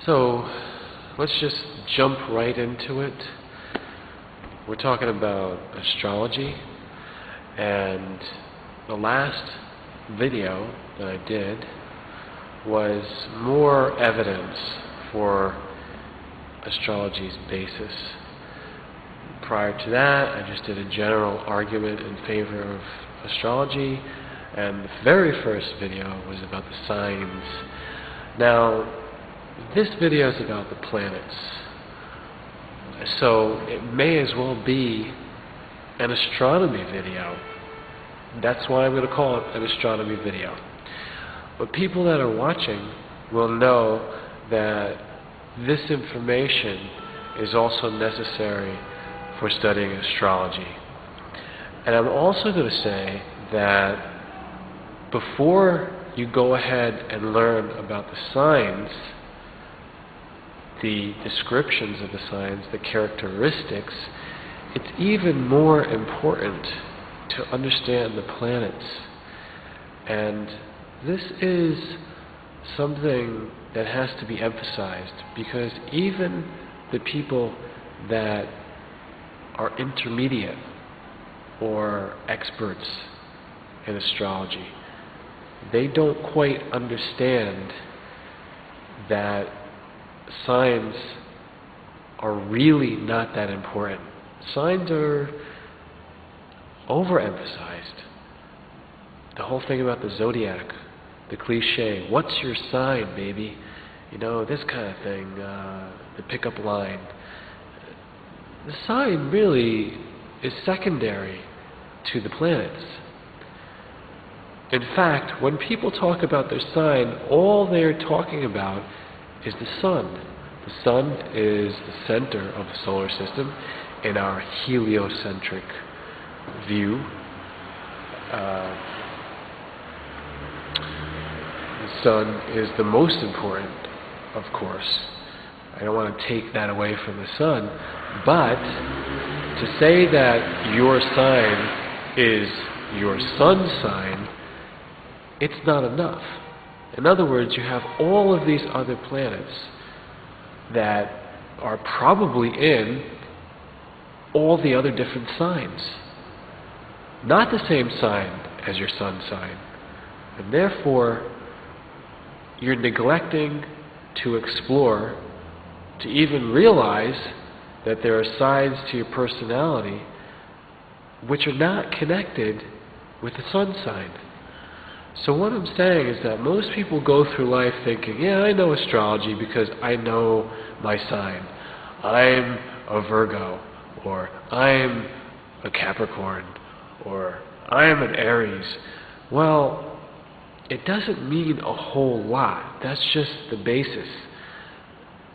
So, let's just jump right into it. We're talking about astrology, and the last video that I did was more evidence for astrology's basis. Prior to that, I just did a general argument in favor of astrology, and the very first video was about the signs. Now, this video is about the planets, so it may as well be an astronomy video. That's why I'm going to call it an astronomy video. But people that are watching will know that this information is also necessary for studying astrology. And I'm also going to say that before you go ahead and learn about the signs, the descriptions of the signs, the characteristics, it's even more important to understand the planets. And this is something that has to be emphasized, because even the people that are intermediate or experts in astrology, they don't quite understand that signs are really not that important. Signs are overemphasized. The whole thing about the zodiac, the cliche, what's your sign, baby? You know, this kind of thing, the pickup line. The sign really is secondary to the planets. In fact, when people talk about their sign, all they're talking about is the sun. The sun is the center of the solar system in our heliocentric view. The sun is the most important, of course. I don't want to take that away from the sun, but to say that your sign is your sun's sign, it's not enough. In other words, you have all of these other planets that are probably in all the other different signs. Not the same sign as your sun sign. And therefore, you're neglecting to explore, to even realize that there are sides to your personality which are not connected with the sun sign. So what I'm saying is that most people go through life thinking, yeah, I know astrology because I know my sign. I'm a Virgo, or I'm a Capricorn, or I'm an Aries. Well, it doesn't mean a whole lot. That's just the basis.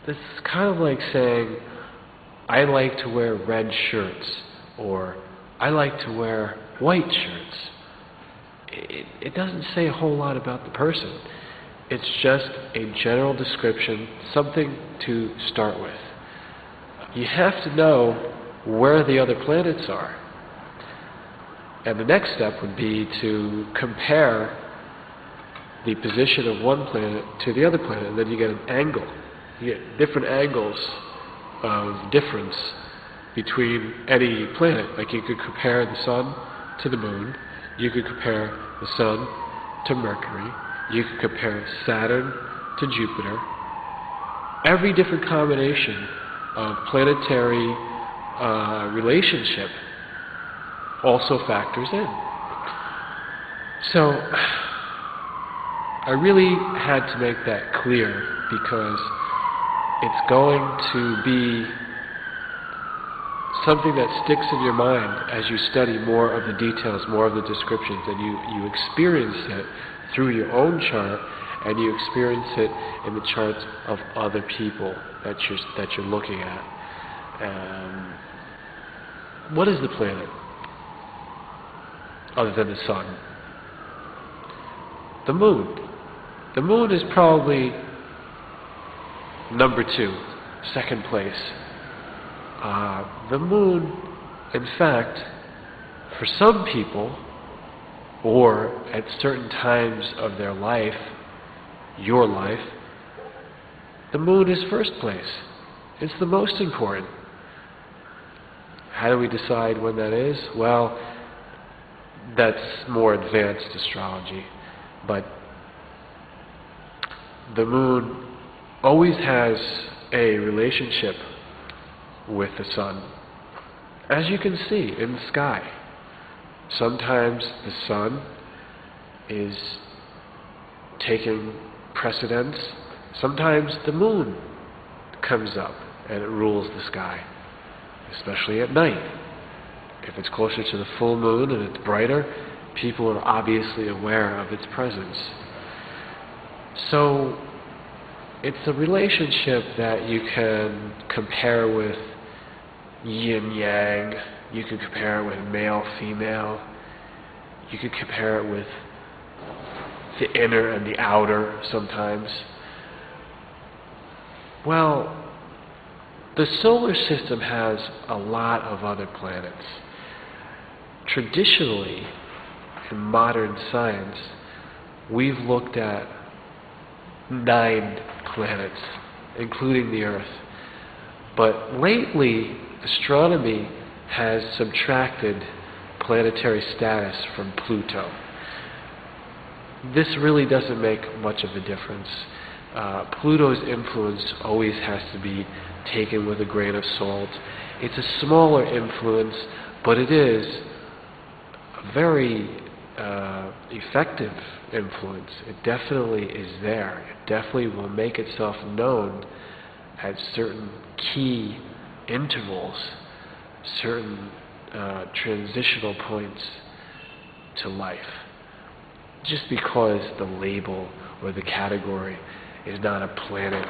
This is kind of like saying, I like to wear red shirts, or I like to wear white shirts. It doesn't say a whole lot about the person. It's just a general description, something to start with. You have to know where the other planets are. And the next step would be to compare the position of one planet to the other planet, and then you get an angle. You get different angles of difference between any planet. Like you could compare the sun to the moon, you could compare the sun to Mercury, you could compare Saturn to Jupiter. Every different combination of planetary relationship also factors in. So, I really had to make that clear, because it's going to be something that sticks in your mind as you study more of the details, more of the descriptions, and you experience it through your own chart, and you experience it in the charts of other people that you're looking at. What is the planet other than the sun? The moon. The moon is probably number 2, second place. The moon, in fact, for some people, or at certain times of their life, your life, the moon is first place. It's the most important. How do we decide when that is? Well, that's more advanced astrology. But the moon always has a relationship with the sun. As you can see in the sky, sometimes the sun is taking precedence. Sometimes the moon comes up and it rules the sky, especially at night. If it's closer to the full moon and it's brighter, people are obviously aware of its presence. So it's a relationship that you can compare with yin-yang. You can compare it with male-female. You can compare it with the inner and the outer sometimes. Well, the solar system has a lot of other planets. Traditionally, in modern science, we've looked at 9 planets, including the Earth. But lately, astronomy has subtracted planetary status from Pluto. This really doesn't make much of a difference. Pluto's influence always has to be taken with a grain of salt. It's a smaller influence, but it is a very effective influence. It definitely is there. It definitely will make itself known at certain key intervals, certain transitional points to life. Just because the label or the category is not a planet,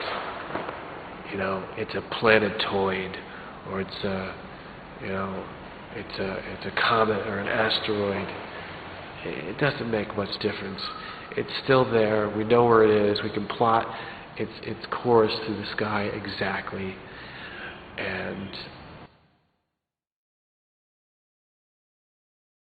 it's a planetoid, or it's a comet or an asteroid. It doesn't make much difference. It's still there. We know where it is. We can plot its course through the sky exactly, and